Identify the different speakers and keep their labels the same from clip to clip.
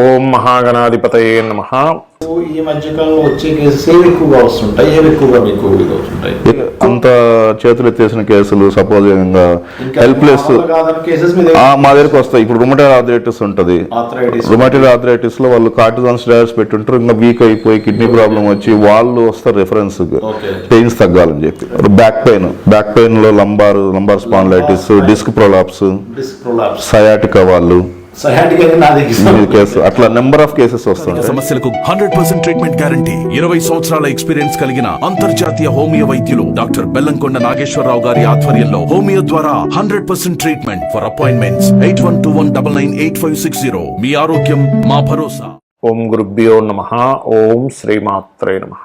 Speaker 1: ఓం మహాగణాధిపతయే నమః.
Speaker 2: ఈ మధ్యకాలంలో వచ్చే కేసెస్ ఏవి ఎక్కువగా వస్తుంటాయి, ఏవి ఎక్కువగా మీకు అవుతుంటాయి?
Speaker 3: అంత చేతులు ఎత్తేసిన కేసులు, సపోజ్ హెల్ప్లెస్ మా దగ్గరకు వస్తాయి. ఇప్పుడు రుమటైడ్ ఆర్థరైటిస్ ఉంటుంది. రుమటైడ్ ఆర్థరైటిస్ లో వాళ్ళు కార్టిజాన్ స్టెరాయిడ్స్ పెట్టుంటారు, ఇంకా వీక్ అయిపోయి కిడ్నీ ప్రాబ్లం వచ్చి వాళ్ళు వస్తారు రిఫరెన్స్ పెయిన్స్ తగ్గాలని చెప్పి. బ్యాక్ పెయిన్ లో lumbar spondylitis, disc prolapse, sciatica వాళ్ళు అట్లా నెంబర్ ఆఫ్ కేసెస్ వస్తాయి.
Speaker 4: సమస్యలకు 100% ట్రీట్మెంట్ గ్యారంటీ. 20 సంవత్సరాల ఎక్స్పీరియన్స్ కలిగిన అంతర్జాతీయ హోమియో వైద్యులు డాక్టర్ బెల్లంకొండ నాగేశ్వరరావు గారి ఆధ్వర్యంలో హోమియో ద్వారా 100% ట్రీట్మెంట్. For appointments 8121998560. మీ ఆరోగ్యం మా భరోసా.
Speaker 1: ఓం గురుభ్యో నమః. ఓం శ్రీమాత్రే నమః.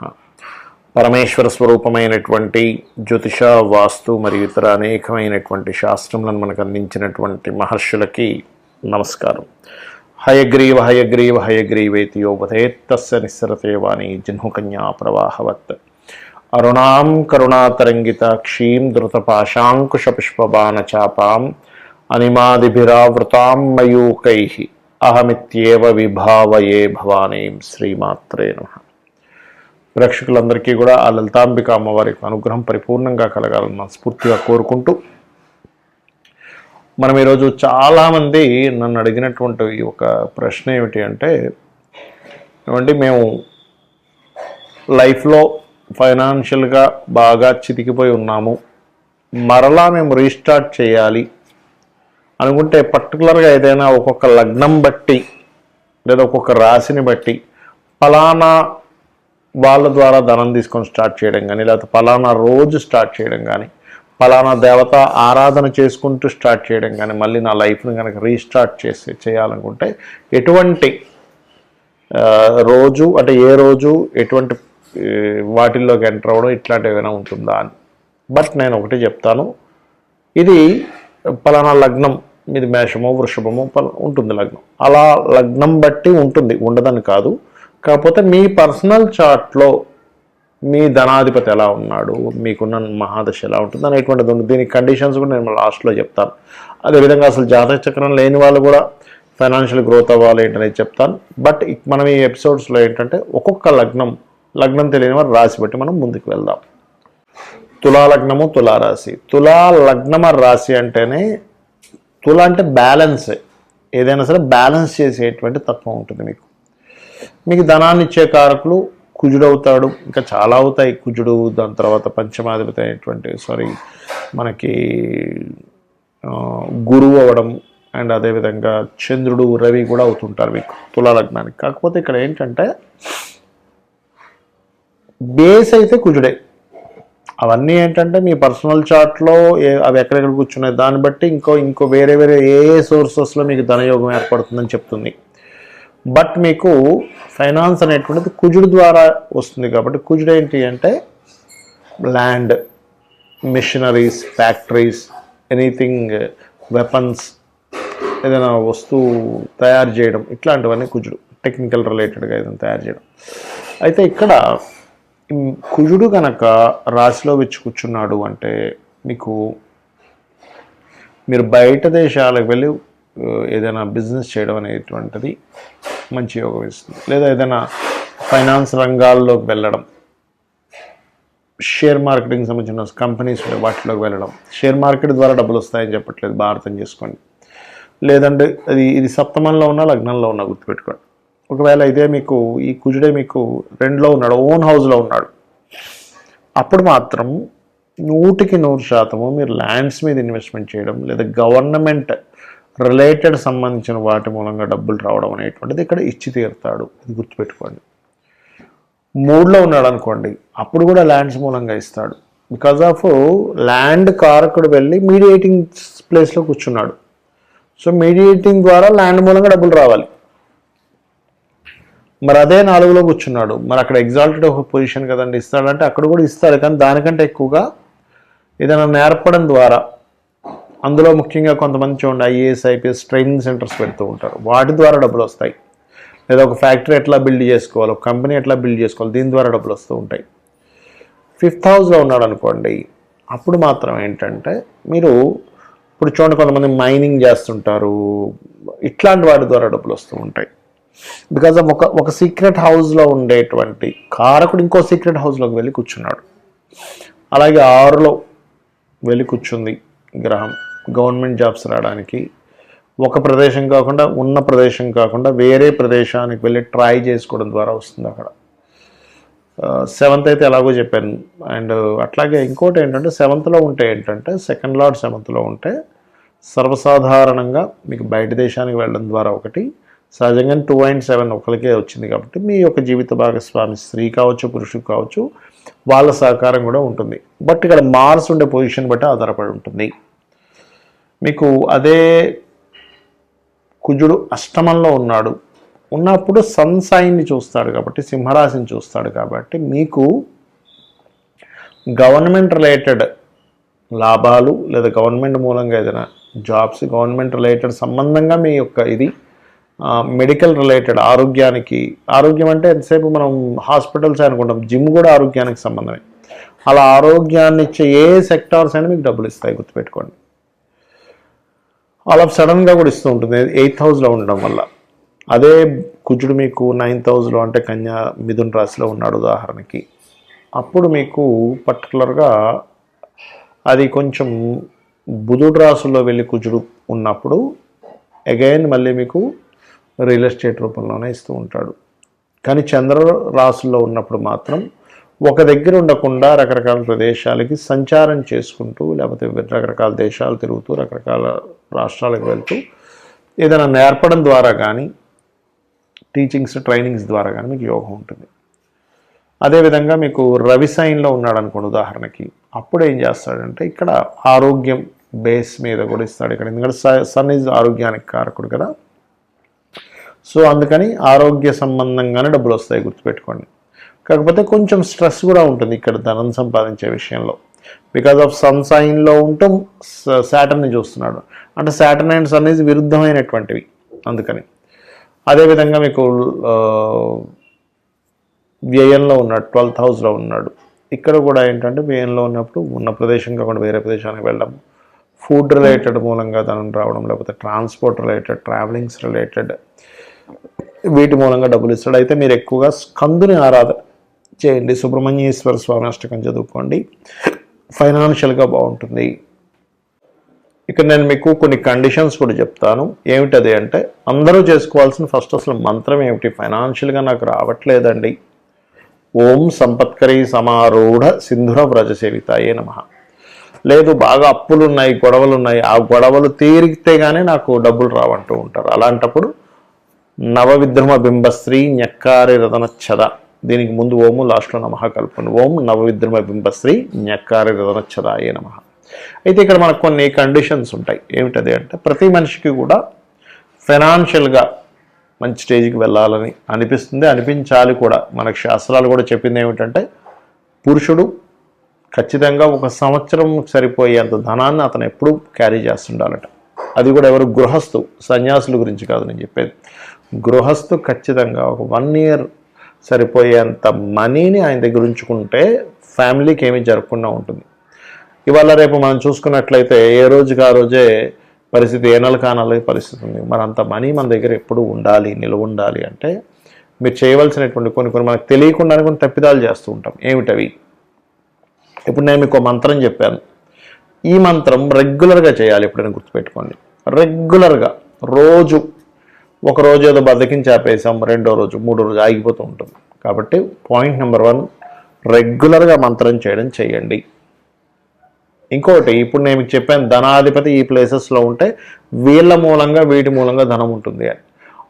Speaker 1: పరమేశ్వర స్వరూపమైనటువంటి జ్యోతిష, వాస్తు మరియు ఇతర అనేకమైనటువంటి శాస్త్రములను మనకు అందించినటువంటి మహర్షులకి నమస్కారం. హయగ్రీవ హయగ్రీవ హయగ్రీవేతి యోపథేత్తస్య నిస్సరతే వాణి జహ్నుకన్యా ప్రవాహవత్. అరుణాం కరుణాతరంగితాక్షీం ధృతపాశాంకుశపుష్పబాణచాపాం అనిమాదిభిరావృతాం మయూకైః అహమిత్యేవ విభావయే భవానీం. శ్రీమాత్రే నమః. ప్రేక్షకులందరికీ కూడా ఆ లలితాంబిక అమ్మవారి అనుగ్రహం పరిపూర్ణంగా కలగాలని మనస్ఫూర్తిగా కోరుకుంటూ, మనం ఈరోజు చాలామంది నన్ను అడిగినటువంటి ఒక ప్రశ్న ఏమిటి అంటే, ఏమంటే మేము లైఫ్లో ఫైనాన్షియల్గా బాగా చితికిపోయి ఉన్నాము, మరలా మేము రీస్టార్ట్ చేయాలి అనుకుంటే పర్టికులర్గా ఏదైనా ఒక్కొక్క లగ్నం బట్టి లేదా ఒక్కొక్క రాశిని బట్టి ఫలానా వాళ్ళ ద్వారా ధనం తీసుకొని స్టార్ట్ చేయడం కానీ, లేకపోతే ఫలానా రోజు స్టార్ట్ చేయడం కానీ, ఫలానా దేవత ఆరాధన చేసుకుంటూ స్టార్ట్ చేయడం కానీ, మళ్ళీ నా లైఫ్ని కనుక రీస్టార్ట్ చేయాలనుకుంటే ఎటువంటి రోజు అంటే ఏ రోజు ఎటువంటి వాటిల్లోకి ఎంటర్ అవ్వడం ఇట్లాంటివి ఏమైనా ఉంటుందా అని. బట్ నేను ఒకటి చెప్తాను, ఇది ఫలానా లగ్నం, ఇది మేషమో వృషభమో ఉంటుంది లగ్నం, అలా లగ్నం బట్టి ఉంటుంది, ఉండదని కాదు. కాకపోతే మీ పర్సనల్ చార్ట్లో మీ ధనాధిపతి ఎలా ఉన్నాడు, మీకున్న మహాదశ ఎలా ఉంటుంది అనేటువంటిది ఉంది. దీనికి కండిషన్స్ కూడా నేను లాస్ట్లో చెప్తాను. అదేవిధంగా అసలు జాతక చక్రం లేని వాళ్ళు కూడా ఫైనాన్షియల్ గ్రోత్ అవ్వాలి ఏంటనేది చెప్తాను. బట్ మనం ఈ ఎపిసోడ్స్లో ఏంటంటే ఒక్కొక్క లగ్నం తెలియని వారు రాశి బట్టి మనం ముందుకు వెళ్దాం. తులా లగ్నము, తులారాశి. తులా లగ్నమ రాశి అంటేనే, తుల అంటే బ్యాలెన్స్, ఏదైనా సరే బ్యాలెన్స్ చేసేటువంటి తత్వం ఉంటుంది మీకు ధనాన్ని ఇచ్చే కారకులు కుజుడు అవుతాడు, ఇంకా చాలా అవుతాయి కుజుడు. దాని తర్వాత పంచమాధిపతి అయినటువంటి మనకి గురువు అవ్వడం, అండ్ అదేవిధంగా చంద్రుడు, రవి కూడా అవుతుంటారు మీకు తులా లగ్నానికి. కాకపోతే ఇక్కడ ఏంటంటే బేస్ అయితే కుజుడే. అవన్నీ ఏంటంటే మీ పర్సనల్ చార్ట్లో అవి ఎక్కడెక్కడ కూర్చున్నాయి దాన్ని బట్టి ఇంకో వేరే ఏ సోర్సెస్లో మీకు ధనయోగం ఏర్పడుతుందని చెప్తుంది. బట్ మీకు ఫైనాన్స్ అనేటువంటిది కుజుడు ద్వారా వస్తుంది కాబట్టి, కుజుడు ఏంటి అంటే land, machineries, factories, anything, weapons, ఏదైనా వస్తువు తయారు చేయడం, ఇట్లాంటివన్నీ కుజుడు. టెక్నికల్ రిలేటెడ్గా ఏదైనా తయారు చేయడం. అయితే ఇక్కడ కుజుడు కనుక రాశిలో వచ్చి కూర్చున్నాడు అంటే మీరు బయట దేశాలకు వెళ్ళి ఏదైనా బిజినెస్ చేయడం అనేటువంటిది మంచి యోగం ఇస్తుంది. లేదా ఏదైనా ఫైనాన్స్ రంగాల్లోకి వెళ్ళడం, షేర్ మార్కెటింగ్ సంబంధించిన కంపెనీస్ ఉంటే వాటిలోకి వెళ్ళడం. షేర్ మార్కెట్ ద్వారా డబ్బులు వస్తాయని చెప్పట్లేదు, బాగా అర్థం చేసుకోండి. లేదంటే ఇది సప్తమంలో ఉన్న లగ్నంలో ఉన్న గుర్తుపెట్టుకోండి. ఒకవేళ ఇదే మీకు ఈ కుజుడే మీకు 2లో ఉన్నాడు, ఓన్ హౌస్లో ఉన్నాడు, అప్పుడు మాత్రం 100% మీరు ల్యాండ్స్ మీద ఇన్వెస్ట్మెంట్ చేయడం, లేదా గవర్నమెంట్ రిలేటెడ్ సంబంధించిన వాటి మూలంగా డబ్బులు రావడం అనేటువంటిది ఇక్కడ ఇచ్చి తీరుతాడు. ఇది గుర్తుపెట్టుకోండి. 3లో ఉన్నాడు అనుకోండి, అప్పుడు కూడా ల్యాండ్స్ మూలంగా ఇస్తాడు. బికాజ్ ఆఫ్ ల్యాండ్ కారకుడు వెళ్ళి మీడియేటింగ్ ప్లేస్లో కూర్చున్నాడు. సో మీడియేటింగ్ ద్వారా ల్యాండ్ మూలంగా డబ్బులు రావాలి. మరి అదే 4లో కూర్చున్నాడు, మరి అక్కడ ఎగ్జాల్టెడ్ ఒక పొజిషన్ కదండి, ఇస్తాడంటే అక్కడ కూడా ఇస్తాడు. కానీ దానికంటే ఎక్కువగా ఏదైనా నేర్పడం ద్వారా, అందులో ముఖ్యంగా కొంతమంది చూడండి ఐఏఎస్, ఐపీఎస్ ట్రైనింగ్ సెంటర్స్ పెడుతూ ఉంటారు, వాటి ద్వారా డబ్బులు వస్తాయి. లేదా ఒక ఫ్యాక్టరీ ఎట్లా బిల్డ్ చేసుకోవాలి, ఒక కంపెనీ ఎట్లా బిల్డ్ చేసుకోవాలి, దీని ద్వారా డబ్బులు వస్తూ ఉంటాయి. 5th హౌస్లో ఉన్నాడు అనుకోండి, అప్పుడు మాత్రం ఏంటంటే మీరు ఇప్పుడు చూడండి కొంతమంది మైనింగ్ చేస్తుంటారు, ఇట్లాంటి వాటి ద్వారా డబ్బులు వస్తూ ఉంటాయి. బికాజ్ ఆఫ్ ఒక సీక్రెట్ హౌస్లో ఉండేటువంటి కారకుడు ఇంకో సీక్రెట్ హౌస్లోకి వెళ్ళి కూర్చున్నాడు. అలాగే 6లో వెళ్ళి కూర్చుంది గ్రహం. గవర్నమెంట్ జాబ్స్ రావడానికి ఒక ప్రదేశం కాకుండా ఉన్న ప్రదేశం కాకుండా వేరే ప్రదేశానికి వెళ్ళి ట్రై చేసుకోవడం ద్వారా వస్తుంది అక్కడ. 7th అయితే ఎలాగో చెప్పాను. అండ్ అట్లాగే ఇంకోటి ఏంటంటే 7thలో ఉంటే ఏంటంటే సెకండ్ లార్డ్ 7thలో ఉంటే సర్వసాధారణంగా మీకు బయట దేశానికి వెళ్ళడం ద్వారా ఒకటి, సహజంగా 2 and 7 ఒకరికే వచ్చింది కాబట్టి మీ యొక్క జీవిత భాగస్వామి స్త్రీ కావచ్చు పురుషుడు కావచ్చు వాళ్ళ సహకారం కూడా ఉంటుంది. బట్ ఇక్కడ మార్స్ ఉండే పొజిషన్ బట్టి ఆధారపడి ఉంటుంది. మీకు అదే కుజుడు అష్టమంలో ఉన్నప్పుడు సన్ సైన్ని చూస్తాడు కాబట్టి, సింహరాశిని చూస్తాడు కాబట్టి మీకు గవర్నమెంట్ రిలేటెడ్ లాభాలు లేదా గవర్నమెంట్ మూలంగా ఏదైనా జాబ్స్, గవర్నమెంట్ రిలేటెడ్ సంబంధంగా మీ యొక్క ఇది మెడికల్ రిలేటెడ్ ఆరోగ్యం అంటే ఎంతసేపు మనం హాస్పిటల్స్ అనుకుంటాం, జిమ్ కూడా ఆరోగ్యానికి సంబంధమే. అలా ఆరోగ్యాన్ని ఇచ్చే ఏ సెక్టార్స్ అయినా మీకు డబ్బులు ఇస్తాయి, గుర్తుపెట్టుకోండి. అలా సడన్గా కూడా ఇస్తూ ఉంటుంది 8th హౌస్లో ఉండడం వల్ల. అదే కుజుడు మీకు 9th హౌస్లో అంటే కన్యా మిథున రాశిలో ఉన్నాడు ఉదాహరణకి, అప్పుడు మీకు పర్టికులర్గా అది కొంచెం బుధుడు రాశుల్లో వెళ్ళి కుజుడు ఉన్నప్పుడు అగైన్ మళ్ళీ మీకు రియల్ ఎస్టేట్ రూపంలోనే ఇస్తూ ఉంటాడు. కానీ చంద్ర రాశుల్లో ఉన్నప్పుడు మాత్రం ఒక దగ్గర ఉండకుండా రకరకాల ప్రదేశాలకి సంచారం చేసుకుంటూ, లేకపోతే రకరకాల దేశాలు తిరుగుతూ, రకరకాల రాష్ట్రాలకు వెళ్తూ ఏదైనా నేర్పడం ద్వారా కానీ, టీచింగ్స్ ట్రైనింగ్స్ ద్వారా కానీ మీకు యోగం ఉంటుంది. అదేవిధంగా మీకు రవి సైన్లో ఉన్నాడు అనుకోండి ఉదాహరణకి, అప్పుడు ఏం చేస్తాడంటే ఇక్కడ ఆరోగ్యం బేస్ మీద కూడా ఇస్తాడు ఇక్కడ. ఎందుకంటే సన్ ఈజ్ ఆరోగ్యానికి కారకుడు కదా. సో అందుకని ఆరోగ్య సంబంధంగానే డబ్బులు వస్తాయి, గుర్తుపెట్టుకోండి. కాకపోతే కొంచెం స్ట్రెస్ కూడా ఉంటుంది ఇక్కడ ధనం సంపాదించే విషయంలో. బికాజ్ ఆఫ్ సన్ సైన్లో ఉంటూ శాటర్న్ని చూస్తున్నాడు అంటే శాటర్న్ అండ్ సన్ ఈజ్ విరుద్ధమైనటువంటివి, అందుకని. అదేవిధంగా మీకు వ్యయంలో ఉన్నాడు, 12th హౌస్లో ఉన్నాడు. ఇక్కడ కూడా ఏంటంటే వ్యయంలో ఉన్నప్పుడు ఉన్న ప్రదేశం కాకుండా వేరే ప్రదేశానికి వెళ్ళడం, ఫుడ్ రిలేటెడ్ మూలంగా ధనం రావడం, లేకపోతే ట్రాన్స్పోర్ట్ రిలేటెడ్, ట్రావెలింగ్స్ రిలేటెడ్ వీటి మూలంగా డబ్బులు ఇస్తాడు. అయితే మీరు ఎక్కువగా స్కందుని ఆరాధన చేయండి, సుబ్రహ్మణ్యేశ్వర స్వామి అష్టకం చదువుకోండి, ఫైనాన్షియల్గా బాగుంటుంది. ఇక్కడ నేను మీకు కొన్ని కండిషన్స్ కూడా చెప్తాను. ఏమిటది అంటే అందరూ చేసుకోవాల్సిన ఫస్ట్ అసలు మంత్రం ఏమిటి, ఫైనాన్షియల్గా నాకు రావట్లేదండి, ఓం సంపత్కరీ సమారూఢ సింధుర వ్రజ సేవితాయే నమః. లేదు బాగా అప్పులు ఉన్నాయి, గొడవలు ఉన్నాయి, ఆ గొడవలు తీరితే కానీ నాకు డబ్బులు రావంటూ ఉంటారు. అలాంటప్పుడు నవవిద్రుమ బింబశ్రీ ఞక్కారి రతనచ్చద, దీనికి ముందు ఓము లాస్ట్లో నమః కలుపుకోండి. ఓం నవవిద్రుమ బింబశ్రీ ఞక్కారి రతనచ్చదాయే నమః. అయితే ఇక్కడ మనకు కొన్ని కండిషన్స్ ఉంటాయి. ఏమిటది అంటే ప్రతి మనిషికి కూడా ఫైనాన్షియల్గా మంచి స్టేజ్కి వెళ్ళాలని అనిపించాలి కూడా. మనకు శాస్త్రాలు కూడా చెప్పింది ఏమిటంటే పురుషుడు ఖచ్చితంగా 1 సంవత్సరం సరిపోయేంత ధనాన్ని అతను ఎప్పుడూ క్యారీ చేస్తుండాలట. అది కూడా ఎవరు, గృహస్థు, సన్యాసుల గురించి కాదు నేను చెప్పేది. గృహస్థు ఖచ్చితంగా ఒక 1 year సరిపోయేంత మనీని ఆయన దగ్గర ఉంచుకుంటే ఫ్యామిలీకి ఏమీ జరగకుండా ఉంటుంది. ఇవాళ రేపు మనం చూసుకున్నట్లయితే ఏ రోజుకి ఆ రోజే పరిస్థితి, ఏ నెల కానాలే పరిస్థితి ఉంది. మరి అంత మనీ మన దగ్గర ఎప్పుడు ఉండాలి, నిలువ ఉండాలి అంటే మీరు చేయవలసినటువంటి కొన్ని మనకు తెలియకుండానే కొన్ని తప్పిదాలు చేస్తూ ఉంటాం. ఏమిటవి? ఇప్పుడు నేను మీకు మంత్రం చెప్పాను, ఈ మంత్రం రెగ్యులర్గా చేయాలి. ఎప్పుడైనా గుర్తుపెట్టుకోండి, రెగ్యులర్గా ఒక రోజు ఏదో బద్దకించి ఆపేసాం, 2వ రోజు 3వ రోజు ఆగిపోతూ ఉంటుంది. కాబట్టి పాయింట్ నెంబర్ 1, రెగ్యులర్గా మంత్రం చేయడం చేయండి. ఇంకోటి, ఇప్పుడు నేను మీకు చెప్పాను ధనాధిపతి ఈ ప్లేసెస్లో ఉంటే వీళ్ళ మూలంగా వీటి మూలంగా ధనం ఉంటుంది అని.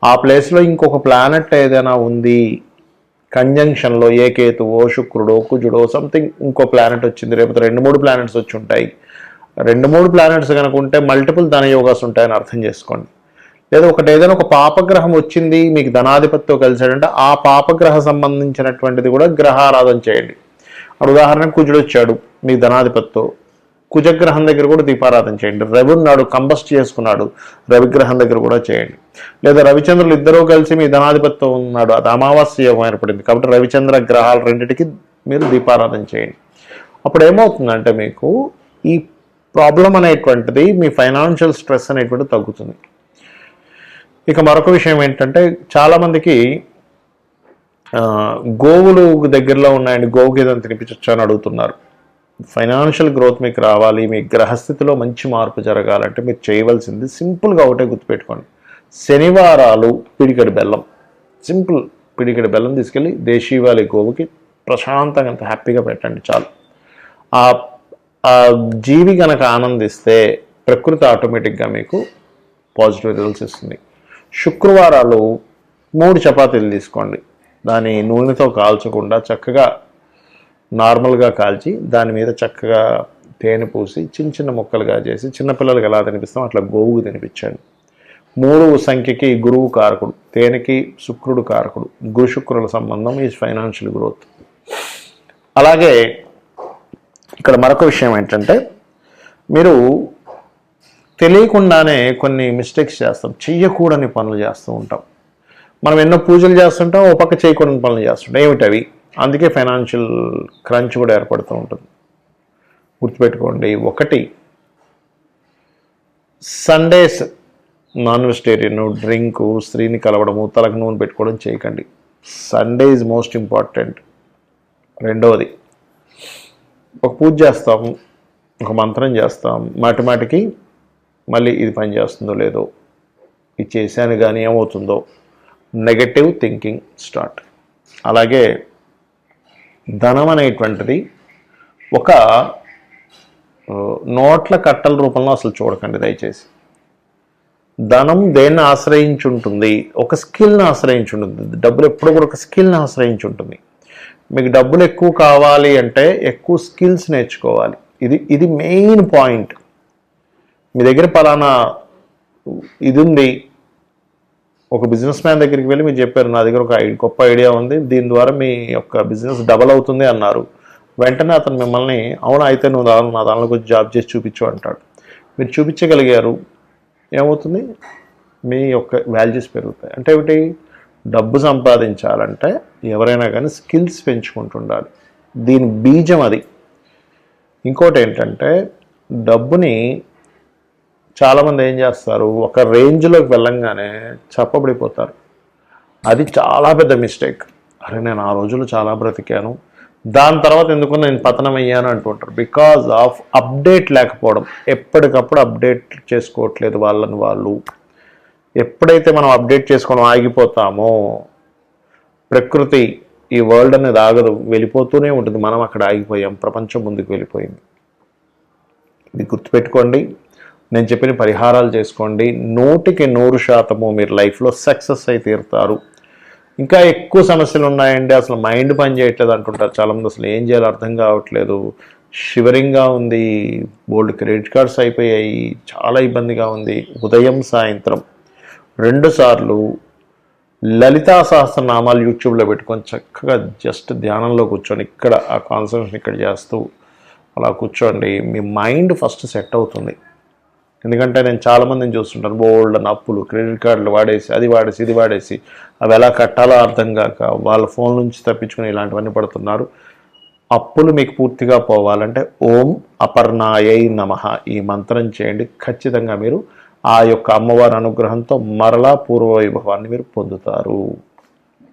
Speaker 1: ఆ ప్లేస్లో ఇంకొక ప్లానెట్ ఏదైనా ఉంది కంజంక్షన్లో, ఏ కేతువో శుక్రుడో కుజుడో సంథింగ్ ఇంకో ప్లానెట్ వచ్చింది, రేపు 2-3 ప్లానెట్స్ వచ్చి ఉంటాయి. 2-3 ప్లానెట్స్ కనుక ఉంటే మల్టిపుల్ ధన యోగాస్ ఉంటాయని అర్థం చేసుకోండి. లేదా ఏదైనా ఒక పాపగ్రహం వచ్చింది మీకు ధనాధిపతితో కలిసాడంటే ఆ పాపగ్రహ సంబంధించినటువంటిది కూడా గ్రహారాధన చేయండి. ఉదాహరణకు కుజుడు వచ్చాడు మీ ధనాధిపతితో, కుజగ్రహం దగ్గర కూడా దీపారాధన చేయండి. రవి ఉన్నాడు, కంబస్ట్ చేసుకున్నాడు, రవిగ్రహం దగ్గర కూడా చేయండి. లేదా రవిచంద్రులు ఇద్దరూ కలిసి మీ ధనాధిపతితో ఉన్నాడు, అది అమావాస్య యోగం ఏర్పడింది కాబట్టి రవిచంద్ర గ్రహాలు రెండింటికి మీరు దీపారాధన చేయండి. అప్పుడు ఏమవుతుందంటే మీకు ఈ ప్రాబ్లం అనేటువంటిది, మీ ఫైనాన్షియల్ స్ట్రెస్ అనేటువంటిది తగ్గుతుంది. ఇక మరొక విషయం ఏంటంటే చాలామందికి గోవులు దగ్గరలో ఉన్నాయండి, గోవుకి ఏదైనా తినిపించవచ్చు అని అడుగుతున్నారు. ఫైనాన్షియల్ గ్రోత్ మీకు రావాలి, మీ గ్రహస్థితిలో మంచి మార్పు జరగాలంటే మీరు చేయవలసింది సింపుల్గా ఒకటే గుర్తుపెట్టుకోండి. శనివారాలు పిడికెడు బెల్లం, సింపుల్ పిడికెడు బెల్లం తీసుకెళ్ళి దేశీవాలి గోవుకి ప్రశాంతంగా అంత హ్యాపీగా పెట్టండి చాలు. ఆ జీవి కనుక ఆనందిస్తే ప్రకృతి ఆటోమేటిక్గా మీకు పాజిటివ్ రిజల్ట్స్ ఇస్తుంది. శుక్రవారాలు 3 చపాతీలు తీసుకోండి, దాని నూనెతో కాల్చకుండా చక్కగా నార్మల్గా కాల్చి దాని మీద చక్కగా తేనె పూసి చిన్న చిన్న ముక్కలుగా చేసి చిన్నపిల్లలకి ఎలా తినిపిస్తాం అట్లా గోవుకు తినిపించండి. 3 సంఖ్యకి గురువు కారకుడు, తేనెకి శుక్రుడు కారకుడు, గురు శుక్రుల సంబంధం ఈ ఫైనాన్షియల్ గ్రోత్. అలాగే ఇక్కడ మరొక విషయం ఏంటంటే మీరు తెలియకుండానే కొన్ని మిస్టేక్స్ చేస్తాం, చెయ్యకూడని పనులు చేస్తూ ఉంటాం. మనం ఎన్నో పూజలు చేస్తుంటాం, ఓ పక్క చేయకూడని పనులు చేస్తుంటాం. ఏమిటవి? అందుకే ఫైనాన్షియల్ క్రంచ్ కూడా ఏర్పడుతూ ఉంటుంది. గుర్తుపెట్టుకోండి. 1, సండేస్ నాన్ వెజిటేరియన్, డ్రింకు, స్త్రీని కలవడము, తలకు నూనె పెట్టుకోవడం చేయకండి. Sunday is most important. 2వది, ఒక పూజ చేస్తాం, ఒక మంత్రం చేస్తాం, మాటిమాటికి మళ్ళీ ఇది పని చేస్తుందో లేదో, ఇది చేశాను కానీ ఏమవుతుందో, నెగటివ్ థింకింగ్ స్టార్ట్. అలాగే ధనం అనేటువంటిది ఒక నోట్ల కట్టల రూపంలో అసలు చూడకండి దయచేసి. ధనం దేన్ని ఆశ్రయించి ఉంటుంది? ఒక స్కిల్ని ఆశ్రయించి ఉంటుంది. డబ్బులు ఎప్పుడు కూడా ఒక స్కిల్ని ఆశ్రయించి ఉంటుంది. మీకు డబ్బులు ఎక్కువ కావాలి అంటే ఎక్కువ స్కిల్స్ నేర్చుకోవాలి. ఇది మెయిన్ పాయింట్. మీ దగ్గర పలానా ఇది ఉంది, ఒక బిజినెస్ మ్యాన్ దగ్గరికి వెళ్ళి మీరు చెప్పారు నా దగ్గర ఒక గొప్ప ఐడియా ఉంది, దీని ద్వారా మీ యొక్క బిజినెస్ డబల్ అవుతుంది అన్నారు. వెంటనే అతను మిమ్మల్ని అవునా అయితే నువ్వు నా దానిలో కొంచెం జాబ్ చేసి చూపించు అంటాడు. మీరు చూపించగలిగారు, ఏమవుతుంది? మీ యొక్క వాల్యూస్ పెరుగుతాయి. అంటే ఏమిటి? డబ్బు సంపాదించాలంటే ఎవరైనా కానీ స్కిల్స్ పెంచుకుంటుండాలి. దీని బీజం అది. ఇంకోటి ఏంటంటే డబ్బుని చాలామంది ఏం చేస్తారు, ఒక రేంజ్లోకి వెళ్ళంగానే చప్పబడిపోతారు. అది చాలా పెద్ద మిస్టేక్. అరే నేను ఆ రోజులు చాలా బ్రతికాను, దాని తర్వాత ఎందుకు నేను పతనం అయ్యాను అంటుంటారు. బికాజ్ ఆఫ్ అప్డేట్ లేకపోవడం. ఎప్పటికప్పుడు అప్డేట్ చేసుకోవట్లేదు వాళ్ళని వాళ్ళు. ఎప్పుడైతే మనం అప్డేట్ చేసుకోవడం ఆగిపోతామో ప్రకృతి, ఈ వరల్డ్ అనేది ఆగదు, వెళ్ళిపోతూనే ఉంటుంది. మనం అక్కడ ఆగిపోయాం, ప్రపంచం ముందుకు వెళ్ళిపోయింది. ఇది గుర్తుపెట్టుకోండి. నేను చెప్పిన పరిహారాలు చేసుకోండి, 100% మీరు లైఫ్లో సక్సెస్ అయి తీరుతారు. ఇంకా ఎక్కువ సమస్యలు ఉన్నాయండి, అసలు మైండ్ పని చేయట్లేదు అంటుంటారు చాలామంది. అసలు ఏం చేయాలో అర్థం కావట్లేదు, షివరింగ్గా ఉంది, బోల్డ్ క్రెడిట్ కార్డ్స్ అయిపోయాయి, చాలా ఇబ్బందిగా ఉంది. ఉదయం సాయంత్రం 2 సార్లు లలితా సహస్రనామాలు యూట్యూబ్లో పెట్టుకొని చక్కగా జస్ట్ ధ్యానంలో కూర్చొని ఇక్కడ ఆ కాన్సన్ట్రేషన్ ఇక్కడ చేస్తూ అలా కూర్చోండి. మీ మైండ్ ఫస్ట్ సెట్ అవుతుంది. ఎందుకంటే నేను చాలామందిని చూస్తుంటాను, బోల్డ్ అప్పులు, క్రెడిట్ కార్డులు వాడేసి, అది వాడేసి, ఇది వాడేసి, అవి ఎలా కట్టాలో అర్థం కాక వాళ్ళ ఫోన్ నుంచి తప్పించుకుని ఇలాంటివన్నీ పడుతున్నారు. అప్పులు మీకు పూర్తిగా పోవాలంటే ఓం అపర్ణాయై నమః ఈ మంత్రం చేయండి. ఖచ్చితంగా మీరు ఆ యొక్క అమ్మవారి అనుగ్రహంతో మరలా పూర్వ వైభవాన్ని మీరు పొందుతారు.